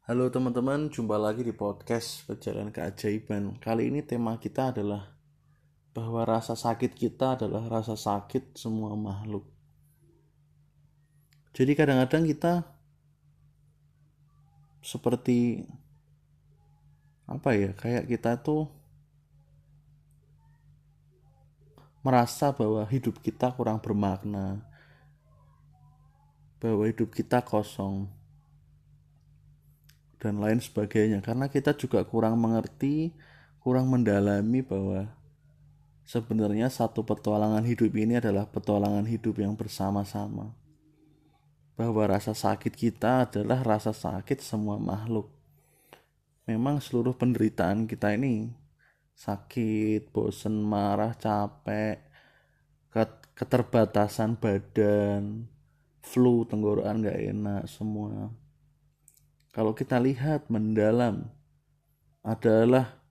Halo teman-teman, jumpa lagi di podcast Perjalanan Keajaiban. Kali ini tema kita adalah bahwa rasa sakit kita adalah rasa sakit semua makhluk. Jadi kadang-kadang kita seperti kayak kita tuh merasa bahwa hidup kita kurang bermakna, bahwa hidup kita kosong dan lain sebagainya. Karena kita juga kurang mengerti, kurang mendalami bahwa sebenarnya satu petualangan hidup ini adalah petualangan hidup yang bersama-sama. Bahwa rasa sakit kita adalah rasa sakit semua makhluk. Memang seluruh penderitaan kita ini sakit, bosen, marah, capek, keterbatasan badan, flu, tenggorokan gak enak, semua. Kalau kita lihat mendalam adalah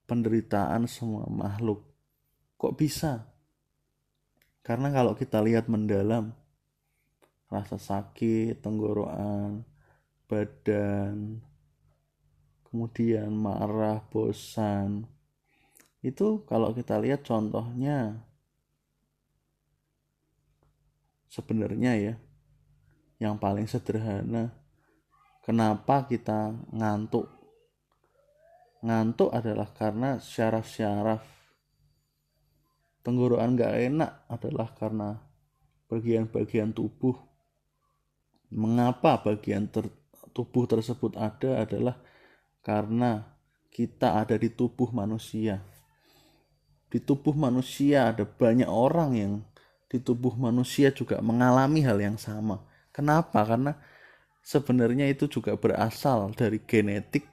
penderitaan semua makhluk. Kok bisa? Karena kalau kita lihat mendalam, rasa sakit, tenggorokan, badan, kemudian marah, bosan, itu kalau kita lihat contohnya sebenarnya ya, yang paling sederhana, kenapa kita ngantuk? Ngantuk adalah karena syaraf-syaraf. Tenggorokan gak enak adalah karena bagian-bagian tubuh. Mengapa bagian tubuh tersebut ada adalah karena kita ada di tubuh manusia. Di tubuh manusia ada banyak orang yang di tubuh manusia juga mengalami hal yang sama. Kenapa? Karena sebenarnya itu juga berasal dari genetik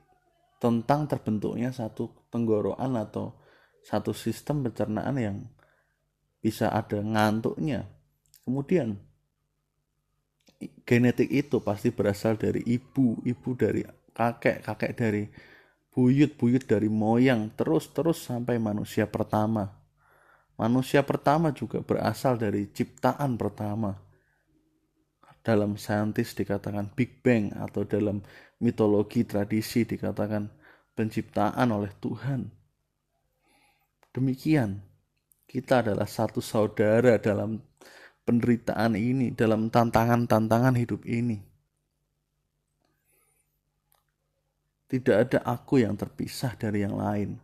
tentang terbentuknya satu tenggorokan atau satu sistem pencernaan yang bisa ada ngantuknya. Kemudian genetik itu pasti berasal dari ibu dari kakek dari buyut dari moyang, terus sampai manusia pertama. Manusia pertama juga berasal dari ciptaan pertama. Dalam saintis dikatakan Big Bang, atau dalam mitologi tradisi dikatakan penciptaan oleh Tuhan. Demikian, kita adalah satu saudara dalam penderitaan ini, dalam tantangan-tantangan hidup ini. Tidak ada aku yang terpisah dari yang lain.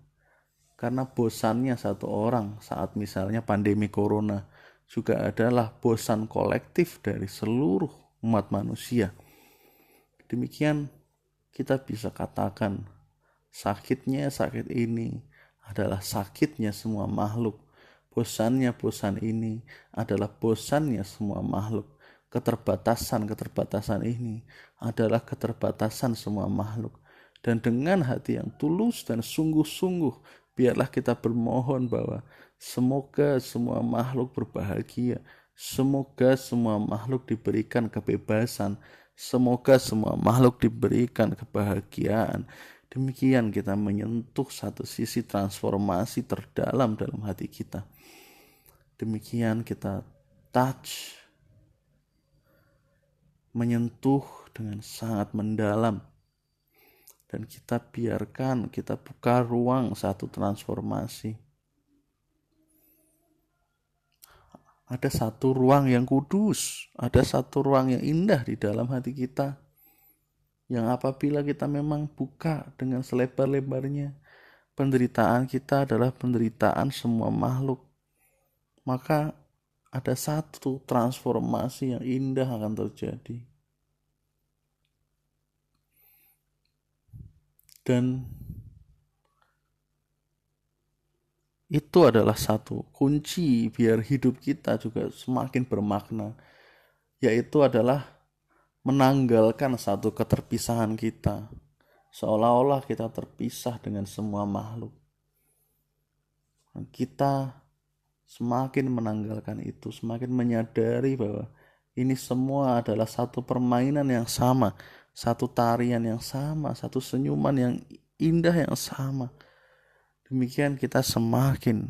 Karena bosannya satu orang saat misalnya pandemi corona juga adalah bosan kolektif dari seluruh umat manusia. Demikian kita bisa katakan sakit ini adalah sakitnya semua makhluk. Bosan ini adalah bosannya semua makhluk. Keterbatasan ini adalah keterbatasan semua makhluk. Dan dengan hati yang tulus dan sungguh-sungguh, biarlah kita bermohon bahwa semoga semua makhluk berbahagia. Semoga semua makhluk diberikan kebebasan. Semoga semua makhluk diberikan kebahagiaan. Demikian kita menyentuh satu sisi transformasi terdalam dalam hati kita. Demikian kita touch, menyentuh dengan sangat mendalam. Dan kita biarkan, kita buka ruang satu transformasi. Ada satu ruang yang kudus, ada satu ruang yang indah di dalam hati kita. Yang apabila kita memang buka dengan selebar-lebarnya, penderitaan kita adalah penderitaan semua makhluk. Maka ada satu transformasi yang indah akan terjadi. Dan itu adalah satu kunci biar hidup kita juga semakin bermakna, yaitu adalah menanggalkan satu keterpisahan kita, seolah-olah kita terpisah dengan semua makhluk. Kita semakin menanggalkan itu, semakin menyadari bahwa ini semua adalah satu permainan yang sama, satu tarian yang sama, satu senyuman yang indah yang sama. Demikian kita semakin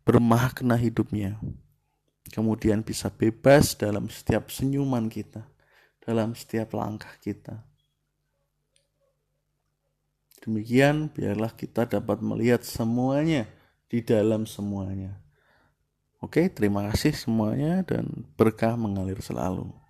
bermakna hidupnya. Kemudian bisa bebas dalam setiap senyuman kita. dalam setiap langkah kita. Demikian biarlah kita dapat melihat semuanya di dalam semuanya. Oke, terima kasih semuanya dan berkah mengalir selalu.